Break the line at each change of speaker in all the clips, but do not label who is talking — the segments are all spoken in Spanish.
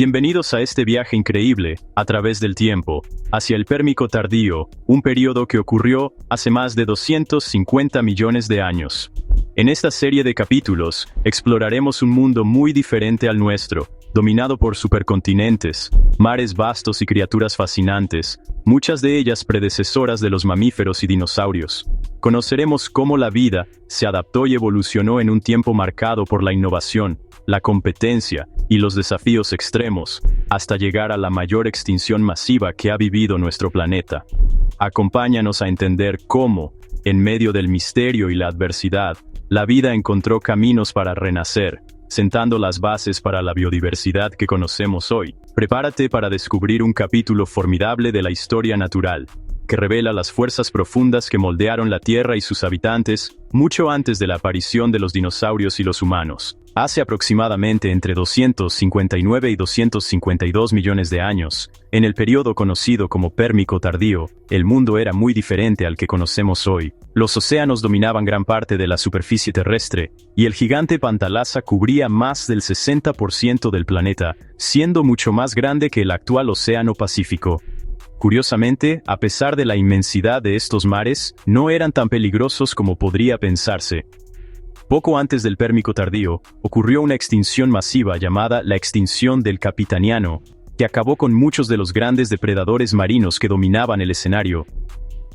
Bienvenidos a este viaje increíble, a través del tiempo, hacia el Pérmico tardío, un periodo que ocurrió hace más de 250 millones de años. En esta serie de capítulos, exploraremos un mundo muy diferente al nuestro, dominado por supercontinentes, mares vastos y criaturas fascinantes, muchas de ellas predecesoras de los mamíferos y dinosaurios. Conoceremos cómo la vida se adaptó y evolucionó en un tiempo marcado por la innovación, la competencia y los desafíos extremos, hasta llegar a la mayor extinción masiva que ha vivido nuestro planeta. Acompáñanos a entender cómo, en medio del misterio y la adversidad, la vida encontró caminos para renacer, sentando las bases para la biodiversidad que conocemos hoy. Prepárate para descubrir un capítulo formidable de la historia natural, que revela las fuerzas profundas que moldearon la Tierra y sus habitantes, mucho antes de la aparición de los dinosaurios y los humanos. Hace aproximadamente entre 259 y 252 millones de años, en el periodo conocido como Pérmico tardío, el mundo era muy diferente al que conocemos hoy. Los océanos dominaban gran parte de la superficie terrestre, y el gigante Pantalasa cubría más del 60% del planeta, siendo mucho más grande que el actual Océano Pacífico. Curiosamente, a pesar de la inmensidad de estos mares, no eran tan peligrosos como podría pensarse. Poco antes del Pérmico tardío, ocurrió una extinción masiva llamada la extinción del Capitaniano, que acabó con muchos de los grandes depredadores marinos que dominaban el escenario.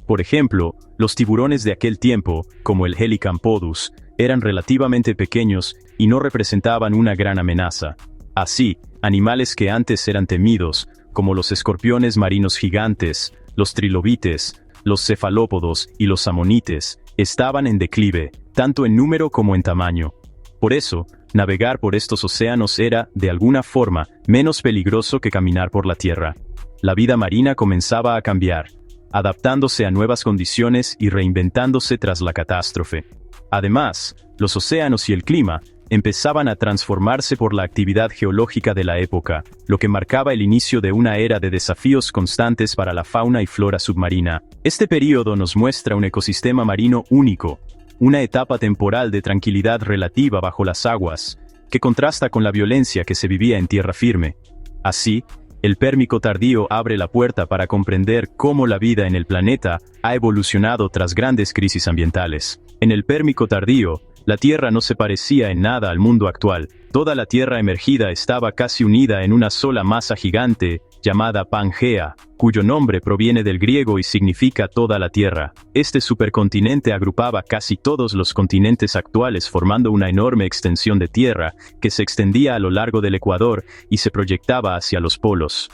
Por ejemplo, los tiburones de aquel tiempo, como el Helicampodus, eran relativamente pequeños y no representaban una gran amenaza. Así, animales que antes eran temidos, como los escorpiones marinos gigantes, los trilobites, los cefalópodos y los amonites, estaban en declive, tanto en número como en tamaño. Por eso, navegar por estos océanos era, de alguna forma, menos peligroso que caminar por la tierra. La vida marina comenzaba a cambiar, adaptándose a nuevas condiciones y reinventándose tras la catástrofe. Además, los océanos y el clima empezaban a transformarse por la actividad geológica de la época, lo que marcaba el inicio de una era de desafíos constantes para la fauna y flora submarina. Este período nos muestra un ecosistema marino único, una etapa temporal de tranquilidad relativa bajo las aguas, que contrasta con la violencia que se vivía en tierra firme. Así, el Pérmico tardío abre la puerta para comprender cómo la vida en el planeta ha evolucionado tras grandes crisis ambientales. En el Pérmico tardío, la Tierra no se parecía en nada al mundo actual. Toda la Tierra emergida estaba casi unida en una sola masa gigante, llamada Pangea, cuyo nombre proviene del griego y significa toda la Tierra. Este supercontinente agrupaba casi todos los continentes actuales formando una enorme extensión de tierra, que se extendía a lo largo del Ecuador y se proyectaba hacia los polos.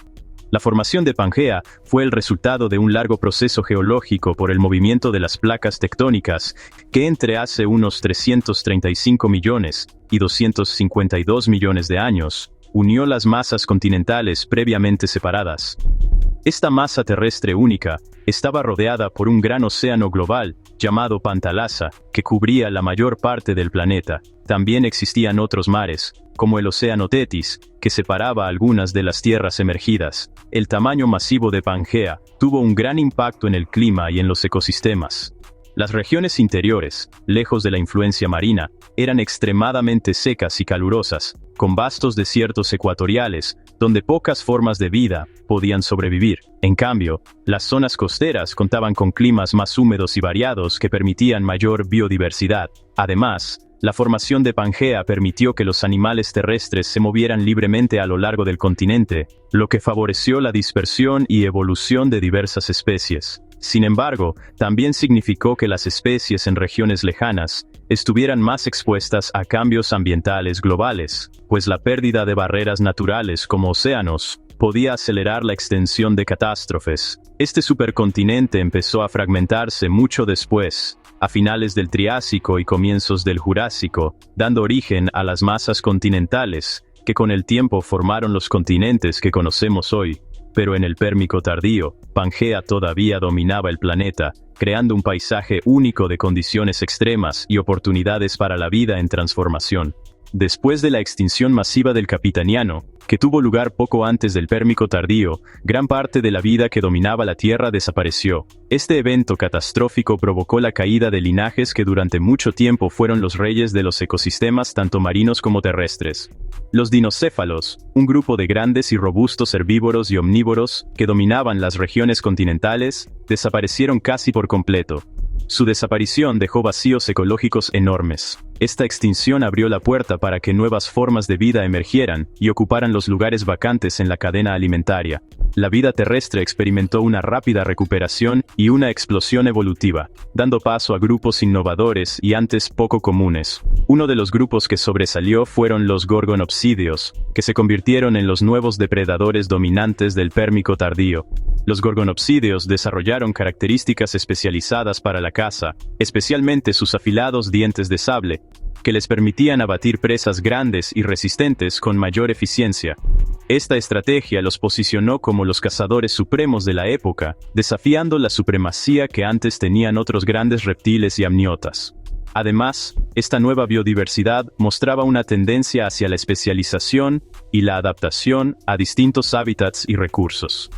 La formación de Pangea fue el resultado de un largo proceso geológico por el movimiento de las placas tectónicas, que entre hace unos 335 millones y 252 millones de años, unió las masas continentales previamente separadas. Esta masa terrestre única estaba rodeada por un gran océano global, llamado Pantalasa, que cubría la mayor parte del planeta. También existían otros mares, como el Océano Tetis, que separaba algunas de las tierras emergidas. El tamaño masivo de Pangea tuvo un gran impacto en el clima y en los ecosistemas. Las regiones interiores, lejos de la influencia marina, eran extremadamente secas y calurosas, con vastos desiertos ecuatoriales, donde pocas formas de vida podían sobrevivir. En cambio, las zonas costeras contaban con climas más húmedos y variados que permitían mayor biodiversidad. Además, la formación de Pangea permitió que los animales terrestres se movieran libremente a lo largo del continente, lo que favoreció la dispersión y evolución de diversas especies. Sin embargo, también significó que las especies en regiones lejanas estuvieran más expuestas a cambios ambientales globales, pues la pérdida de barreras naturales como océanos podía acelerar la extensión de catástrofes. Este supercontinente empezó a fragmentarse mucho después, a finales del Triásico y comienzos del Jurásico, dando origen a las masas continentales, que con el tiempo formaron los continentes que conocemos hoy. Pero en el Pérmico tardío, Pangea todavía dominaba el planeta, creando un paisaje único de condiciones extremas y oportunidades para la vida en transformación. Después de la extinción masiva del Capitaniano, que tuvo lugar poco antes del Pérmico tardío, gran parte de la vida que dominaba la Tierra desapareció. Este evento catastrófico provocó la caída de linajes que durante mucho tiempo fueron los reyes de los ecosistemas tanto marinos como terrestres. Los dinocéfalos, un grupo de grandes y robustos herbívoros y omnívoros que dominaban las regiones continentales, desaparecieron casi por completo. Su desaparición dejó vacíos ecológicos enormes. Esta extinción abrió la puerta para que nuevas formas de vida emergieran y ocuparan los lugares vacantes en la cadena alimentaria. La vida terrestre experimentó una rápida recuperación y una explosión evolutiva, dando paso a grupos innovadores y antes poco comunes. Uno de los grupos que sobresalió fueron los gorgonopsidios, que se convirtieron en los nuevos depredadores dominantes del Pérmico tardío. Los gorgonopsidios desarrollaron características especializadas para la caza, especialmente sus afilados dientes de sable, que les permitían abatir presas grandes y resistentes con mayor eficiencia. Esta estrategia los posicionó como los cazadores supremos de la época, desafiando la supremacía que antes tenían otros grandes reptiles y amniotas. Además, esta nueva biodiversidad mostraba una tendencia hacia la especialización y la adaptación a distintos hábitats y recursos.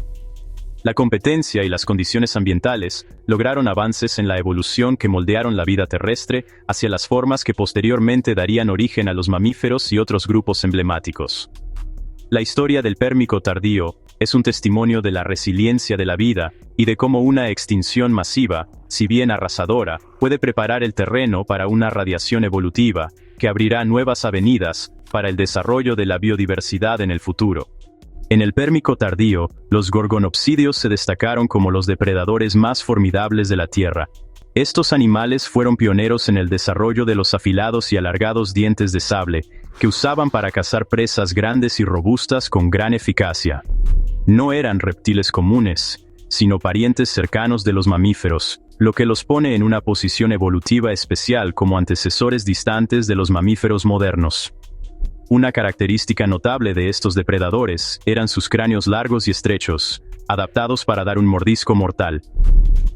La competencia y las condiciones ambientales lograron avances en la evolución que moldearon la vida terrestre hacia las formas que posteriormente darían origen a los mamíferos y otros grupos emblemáticos. La historia del Pérmico tardío es un testimonio de la resiliencia de la vida y de cómo una extinción masiva, si bien arrasadora, puede preparar el terreno para una radiación evolutiva que abrirá nuevas avenidas para el desarrollo de la biodiversidad en el futuro. En el Pérmico tardío, los gorgonopsidios se destacaron como los depredadores más formidables de la Tierra. Estos animales fueron pioneros en el desarrollo de los afilados y alargados dientes de sable, que usaban para cazar presas grandes y robustas con gran eficacia. No eran reptiles comunes, sino parientes cercanos de los mamíferos, lo que los pone en una posición evolutiva especial como antecesores distantes de los mamíferos modernos. Una característica notable de estos depredadores eran sus cráneos largos y estrechos, adaptados para dar un mordisco mortal.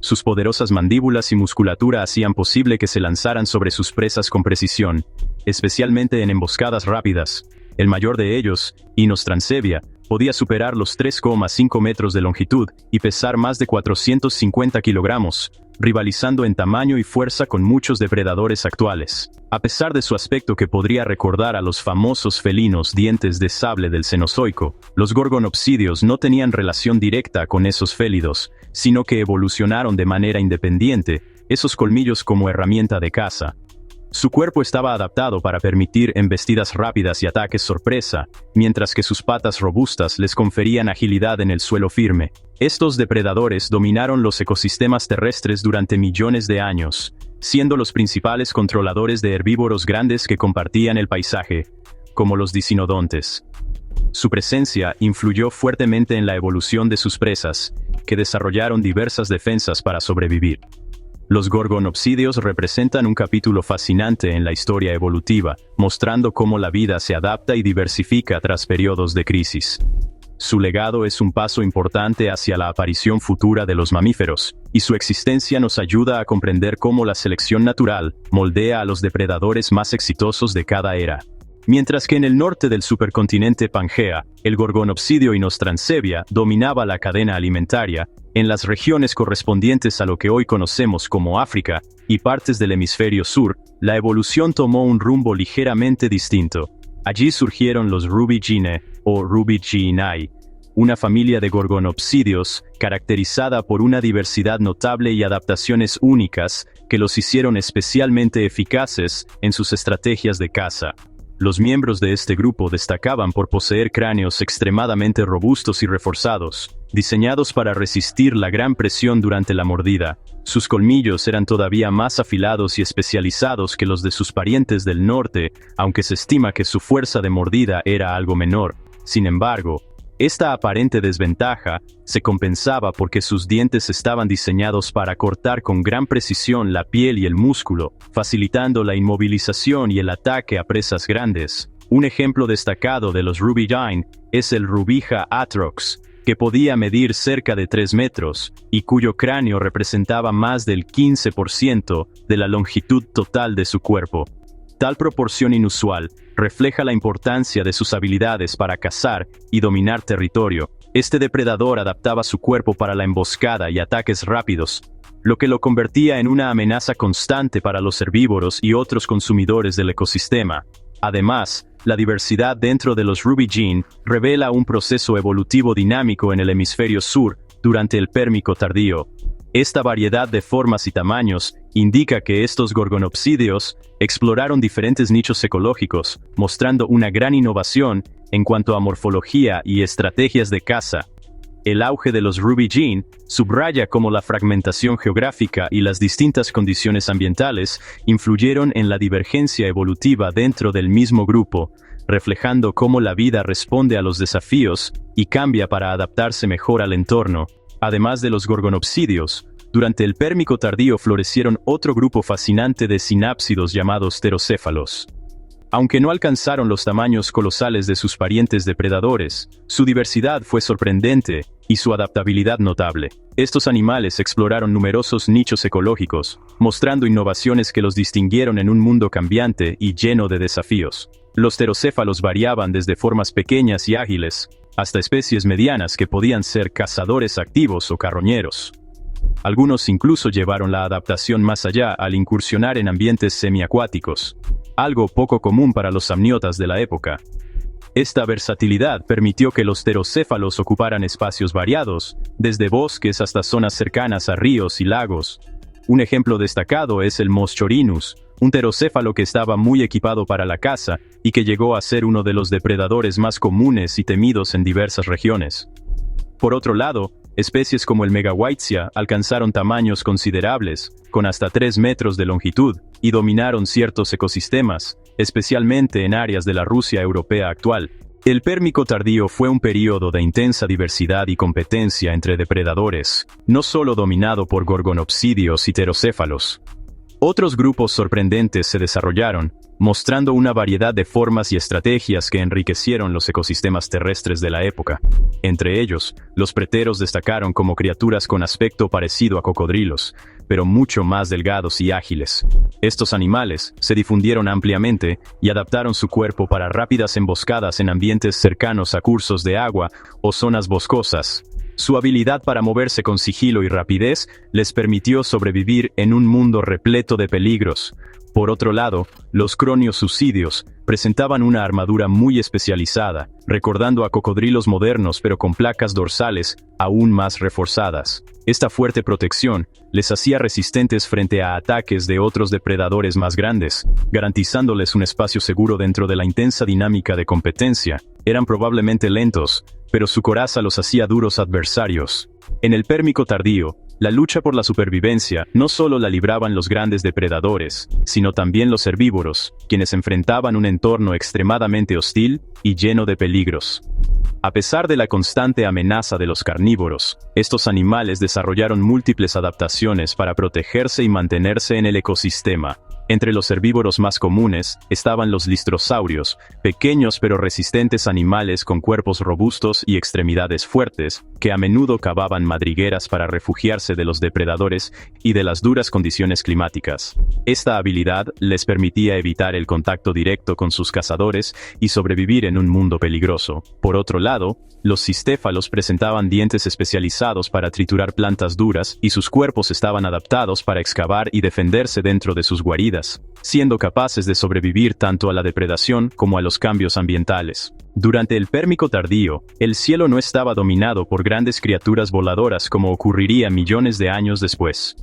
Sus poderosas mandíbulas y musculatura hacían posible que se lanzaran sobre sus presas con precisión, especialmente en emboscadas rápidas. El mayor de ellos, Inostrancevia, podía superar los 3,5 metros de longitud y pesar más de 450 kilogramos, rivalizando en tamaño y fuerza con muchos depredadores actuales. A pesar de su aspecto que podría recordar a los famosos felinos dientes de sable del Cenozoico, los gorgonopsidios no tenían relación directa con esos félidos, sino que evolucionaron de manera independiente, esos colmillos como herramienta de caza. Su cuerpo estaba adaptado para permitir embestidas rápidas y ataques sorpresa, mientras que sus patas robustas les conferían agilidad en el suelo firme. Estos depredadores dominaron los ecosistemas terrestres durante millones de años, siendo los principales controladores de herbívoros grandes que compartían el paisaje, como los dicinodontes. Su presencia influyó fuertemente en la evolución de sus presas, que desarrollaron diversas defensas para sobrevivir. Los gorgonopsidios representan un capítulo fascinante en la historia evolutiva, mostrando cómo la vida se adapta y diversifica tras periodos de crisis. Su legado es un paso importante hacia la aparición futura de los mamíferos, y su existencia nos ayuda a comprender cómo la selección natural moldea a los depredadores más exitosos de cada era. Mientras que en el norte del supercontinente Pangea, el gorgonopsidio Inostrancevia dominaba la cadena alimentaria, en las regiones correspondientes a lo que hoy conocemos como África y partes del hemisferio sur, la evolución tomó un rumbo ligeramente distinto. Allí surgieron los Rubiginae o Rubiginae, una familia de gorgonopsidios caracterizada por una diversidad notable y adaptaciones únicas que los hicieron especialmente eficaces en sus estrategias de caza. Los miembros de este grupo destacaban por poseer cráneos extremadamente robustos y reforzados, diseñados para resistir la gran presión durante la mordida. Sus colmillos eran todavía más afilados y especializados que los de sus parientes del norte, aunque se estima que su fuerza de mordida era algo menor. Sin embargo, esta aparente desventaja se compensaba porque sus dientes estaban diseñados para cortar con gran precisión la piel y el músculo, facilitando la inmovilización y el ataque a presas grandes. Un ejemplo destacado de los Rubiginae es el Rubija atrox, que podía medir cerca de 3 metros, y cuyo cráneo representaba más del 15% de la longitud total de su cuerpo. Tal proporción inusual refleja la importancia de sus habilidades para cazar y dominar territorio. Este depredador adaptaba su cuerpo para la emboscada y ataques rápidos, lo que lo convertía en una amenaza constante para los herbívoros y otros consumidores del ecosistema. Además, la diversidad dentro de los Ruby Gene revela un proceso evolutivo dinámico en el hemisferio sur durante el Pérmico tardío. Esta variedad de formas y tamaños indica que estos gorgonopsidios exploraron diferentes nichos ecológicos, mostrando una gran innovación en cuanto a morfología y estrategias de caza. El auge de los Ruby Gene subraya cómo la fragmentación geográfica y las distintas condiciones ambientales influyeron en la divergencia evolutiva dentro del mismo grupo, reflejando cómo la vida responde a los desafíos y cambia para adaptarse mejor al entorno. Además de los gorgonopsidios, durante el Pérmico tardío florecieron otro grupo fascinante de sinápsidos llamados pterocéfalos. Aunque no alcanzaron los tamaños colosales de sus parientes depredadores, su diversidad fue sorprendente y su adaptabilidad notable. Estos animales exploraron numerosos nichos ecológicos, mostrando innovaciones que los distinguieron en un mundo cambiante y lleno de desafíos. Los pterocéfalos variaban desde formas pequeñas y ágiles, hasta especies medianas que podían ser cazadores activos o carroñeros. Algunos incluso llevaron la adaptación más allá al incursionar en ambientes semiacuáticos, algo poco común para los amniotas de la época. Esta versatilidad permitió que los pterocéfalos ocuparan espacios variados, desde bosques hasta zonas cercanas a ríos y lagos. Un ejemplo destacado es el Moschorhinus, un pterocéfalo que estaba muy equipado para la caza y que llegó a ser uno de los depredadores más comunes y temidos en diversas regiones. Por otro lado, especies como el Megawitzia alcanzaron tamaños considerables, con hasta 3 metros de longitud, y dominaron ciertos ecosistemas, especialmente en áreas de la Rusia europea actual. El Pérmico tardío fue un período de intensa diversidad y competencia entre depredadores, no solo dominado por gorgonopsidios y pterocéfalos. Otros grupos sorprendentes se desarrollaron, mostrando una variedad de formas y estrategias que enriquecieron los ecosistemas terrestres de la época. Entre ellos, los preteros destacaron como criaturas con aspecto parecido a cocodrilos, pero mucho más delgados y ágiles. Estos animales se difundieron ampliamente y adaptaron su cuerpo para rápidas emboscadas en ambientes cercanos a cursos de agua o zonas boscosas. Su habilidad para moverse con sigilo y rapidez les permitió sobrevivir en un mundo repleto de peligros. Por otro lado, los croniosucidios presentaban una armadura muy especializada, recordando a cocodrilos modernos pero con placas dorsales aún más reforzadas. Esta fuerte protección les hacía resistentes frente a ataques de otros depredadores más grandes, garantizándoles un espacio seguro dentro de la intensa dinámica de competencia. Eran probablemente lentos, pero su coraza los hacía duros adversarios. En el Pérmico tardío, la lucha por la supervivencia no solo la libraban los grandes depredadores, sino también los herbívoros, quienes enfrentaban un entorno extremadamente hostil y lleno de peligros. A pesar de la constante amenaza de los carnívoros, estos animales desarrollaron múltiples adaptaciones para protegerse y mantenerse en el ecosistema. Entre los herbívoros más comunes estaban los listrosaurios, pequeños pero resistentes animales con cuerpos robustos y extremidades fuertes, que a menudo cavaban madrigueras para refugiarse de los depredadores y de las duras condiciones climáticas. Esta habilidad les permitía evitar el contacto directo con sus cazadores y sobrevivir en un mundo peligroso. Por otro lado, los cistéfalos presentaban dientes especializados para triturar plantas duras y sus cuerpos estaban adaptados para excavar y defenderse dentro de sus guaridas, siendo capaces de sobrevivir tanto a la depredación como a los cambios ambientales. Durante el Pérmico tardío, el cielo no estaba dominado por grandes criaturas voladoras como ocurriría millones de años después.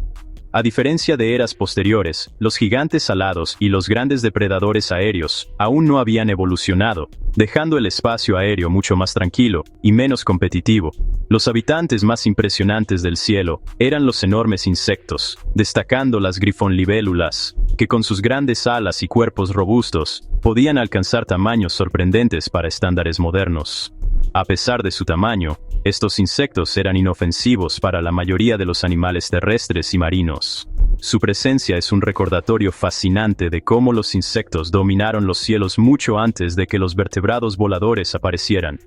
A diferencia de eras posteriores, los gigantes alados y los grandes depredadores aéreos aún no habían evolucionado, dejando el espacio aéreo mucho más tranquilo y menos competitivo. Los habitantes más impresionantes del cielo eran los enormes insectos, destacando las grifonlibélulas, que con sus grandes alas y cuerpos robustos, podían alcanzar tamaños sorprendentes para estándares modernos. A pesar de su tamaño, estos insectos eran inofensivos para la mayoría de los animales terrestres y marinos. Su presencia es un recordatorio fascinante de cómo los insectos dominaron los cielos mucho antes de que los vertebrados voladores aparecieran.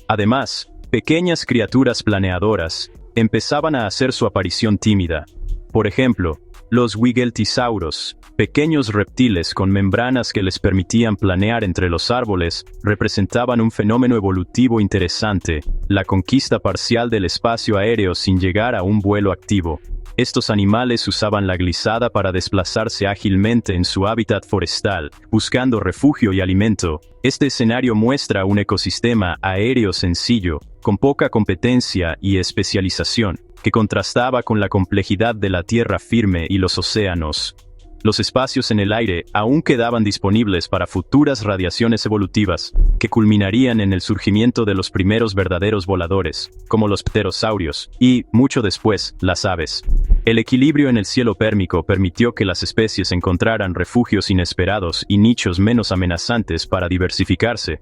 Además, pequeñas criaturas planeadoras empezaban a hacer su aparición tímida. Por ejemplo, Los Wigeltisauros, pequeños reptiles con membranas que les permitían planear entre los árboles, representaban un fenómeno evolutivo interesante, la conquista parcial del espacio aéreo sin llegar a un vuelo activo. Estos animales usaban la glissada para desplazarse ágilmente en su hábitat forestal, buscando refugio y alimento. Este escenario muestra un ecosistema aéreo sencillo, con poca competencia y especialización, que contrastaba con la complejidad de la tierra firme y los océanos. Los espacios en el aire aún quedaban disponibles para futuras radiaciones evolutivas, que culminarían en el surgimiento de los primeros verdaderos voladores, como los pterosaurios, y, mucho después, las aves. El equilibrio en el cielo pérmico permitió que las especies encontraran refugios inesperados y nichos menos amenazantes para diversificarse.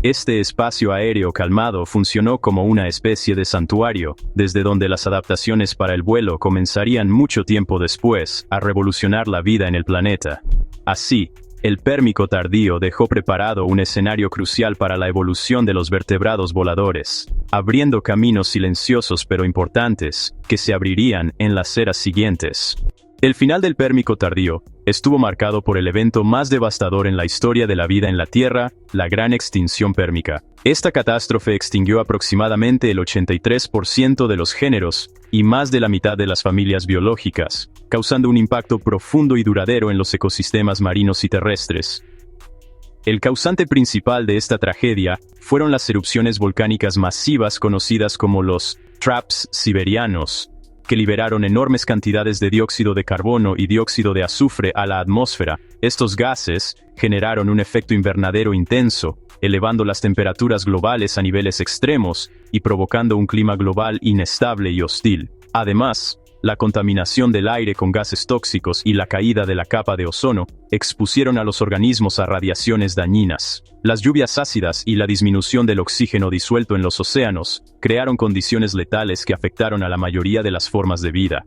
Este espacio aéreo calmado funcionó como una especie de santuario, desde donde las adaptaciones para el vuelo comenzarían mucho tiempo después a revolucionar la vida en el planeta. Así, el Pérmico tardío dejó preparado un escenario crucial para la evolución de los vertebrados voladores, abriendo caminos silenciosos pero importantes, que se abrirían en las eras siguientes. El final del Pérmico tardío estuvo marcado por el evento más devastador en la historia de la vida en la Tierra, la Gran Extinción Pérmica. Esta catástrofe extinguió aproximadamente el 83% de los géneros y más de la mitad de las familias biológicas, causando un impacto profundo y duradero en los ecosistemas marinos y terrestres. El causante principal de esta tragedia fueron las erupciones volcánicas masivas conocidas como los traps siberianos, que liberaron enormes cantidades de dióxido de carbono y dióxido de azufre a la atmósfera. Estos gases generaron un efecto invernadero intenso, elevando las temperaturas globales a niveles extremos y provocando un clima global inestable y hostil. Además, la contaminación del aire con gases tóxicos y la caída de la capa de ozono expusieron a los organismos a radiaciones dañinas. Las lluvias ácidas y la disminución del oxígeno disuelto en los océanos crearon condiciones letales que afectaron a la mayoría de las formas de vida.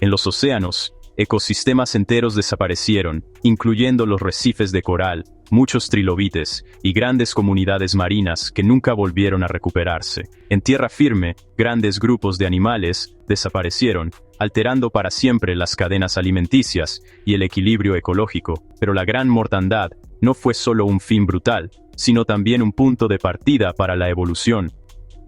En los océanos, ecosistemas enteros desaparecieron, incluyendo los arrecifes de coral, muchos trilobites y grandes comunidades marinas que nunca volvieron a recuperarse. En tierra firme, grandes grupos de animales desaparecieron, alterando para siempre las cadenas alimenticias y el equilibrio ecológico. Pero la gran mortandad no fue solo un fin brutal, sino también un punto de partida para la evolución.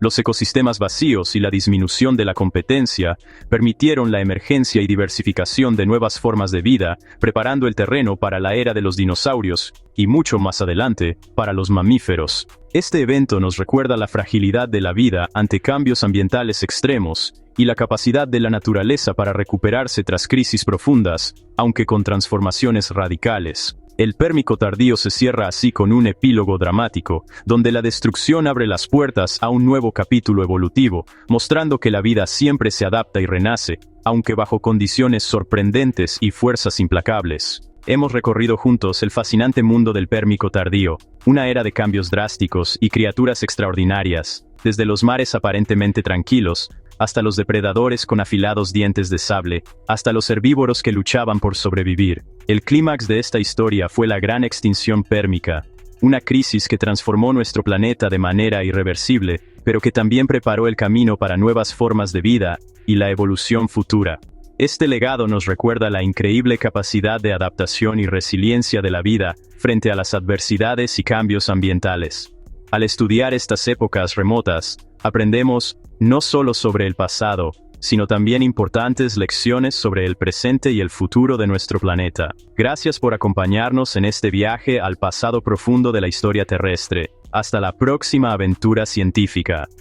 Los ecosistemas vacíos y la disminución de la competencia permitieron la emergencia y diversificación de nuevas formas de vida, preparando el terreno para la era de los dinosaurios, y mucho más adelante, para los mamíferos. Este evento nos recuerda la fragilidad de la vida ante cambios ambientales extremos, y la capacidad de la naturaleza para recuperarse tras crisis profundas, aunque con transformaciones radicales. El Pérmico tardío se cierra así con un epílogo dramático, donde la destrucción abre las puertas a un nuevo capítulo evolutivo, mostrando que la vida siempre se adapta y renace, aunque bajo condiciones sorprendentes y fuerzas implacables. Hemos recorrido juntos el fascinante mundo del Pérmico tardío, una era de cambios drásticos y criaturas extraordinarias, desde los mares aparentemente tranquilos, hasta los depredadores con afilados dientes de sable, hasta los herbívoros que luchaban por sobrevivir. El clímax de esta historia fue la Gran Extinción Pérmica, una crisis que transformó nuestro planeta de manera irreversible, pero que también preparó el camino para nuevas formas de vida y la evolución futura. Este legado nos recuerda la increíble capacidad de adaptación y resiliencia de la vida frente a las adversidades y cambios ambientales. Al estudiar estas épocas remotas, aprendemos no solo sobre el pasado, sino también importantes lecciones sobre el presente y el futuro de nuestro planeta. Gracias por acompañarnos en este viaje al pasado profundo de la historia terrestre. Hasta la próxima aventura científica.